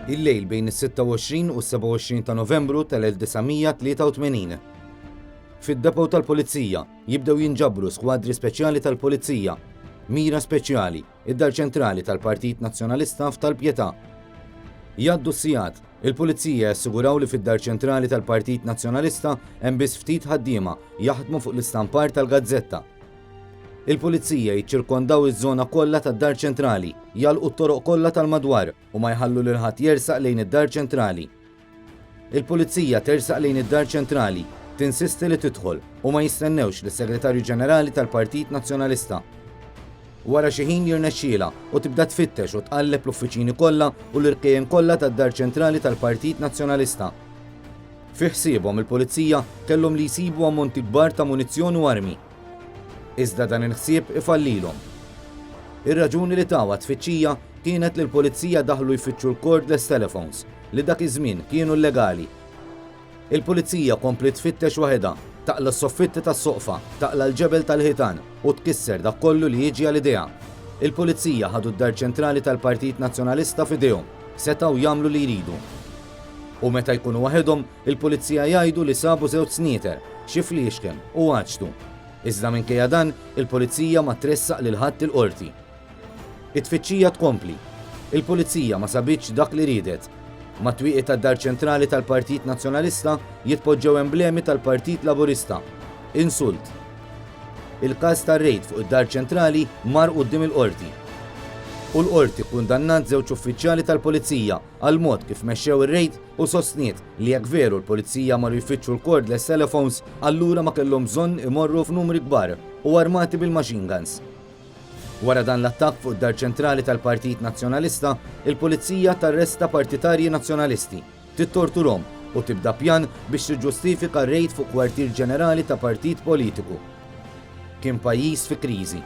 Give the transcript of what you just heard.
Il-lejl bejn is-26 u s-27 ta' Novembru tal-1983. Fid-depo tal-Pulizija jibdew jinġabru skwadri speċjali tal-Pulizija, mira speċjali, id-dar ċentrali tal-Partit Nazzjonalista f'Tal-Pjetà. Jgħaddu s-sigħat, il-Pulizija jassiguraw li fid-dar ċentrali tal-Partit Nazzjonalista hemm biss ftit ħaddiema jaħdmu fuq l-istampar tal-gazzetta. Il-Pulizija jiċċirkondaw iż-żona kollha tad-dar ċentrali, jalqu t-toroq kollha tal-madwar u ma jħallu lil ħadd jersaq lejn id-dar ċentrali. Il-Pulizija tersaq lejn id-dar ċentrali, tinsisti li tidħol u ma jistennewx lis-Segretarju Ġenerali tal-Partit Nazzjonalista. Wara xi ħin jirnexxiela u tibda tfittex u tqalleb l-uffiċini kollha u l-irkejjen kollha tad-dar ċentrali tal-Partit Nazzjonalista. Fi ħsiebhom il-Pulizija kellhom li jsibu ammonti kbar ta' munizzjoni u armi. Iżda dan il-ħsieb ifallilhom. Ir-raġuni li tawa tfittxija kienet li l-Pulizija daħlu jfittxu l-cordless telephones li dak iż-żmien kienu legali. Il-Pulizija kompli tfittex waħedha, taqla s-soffitti tas-soqfa, taqla l-ġebel tal-ħitan u tkisser dak kollu li jiġi għal-idea. Il-Pulizija ħadu d-dar ċentrali tal-Partit Nazzjonalista f'idejhom, setgħu jagħmlu li jridu. U meta jkunu waħedhom, il-Pulizija jgħidu li sabu żewġ snieter, xi fliexken u għaġtu. Iżda minkejja dan, il-Pulizija ma tressaq lil ħadd il-qorti. It-tfittxija tkompli. Il-Pulizija ma sabitx dak li ridet. Ma twieqi tad-dar ċentrali tal-Partit Nazzjonalista jitpoġġew emblemi tal-Partit Laburista. Insult. Il-każ tar-rejd fuq id-dar ċentrali mar quddiem il-qorti. U l-qorti kkundannat żewġ uffiċjali tal-Pulizija għal mod kif mexxew ir-rejd u sostniet li jekk veru l-Pulizija marru jfittxu l-cordless telephones allura ma kellhom bżonn imorru f'numri kbar u armati bil-machine guns. Wara dan l-attakk fuq id-dar ċentrali tal-Partit Nazzjonalista, il-Pulizija tarresta partitarji nazzjonalisti, tittorturhom u tibda pjan biex tiġġustifika r-rejd fuq kwartier ġenerali ta' partit politiku. Kien pajjiż fi kriżi.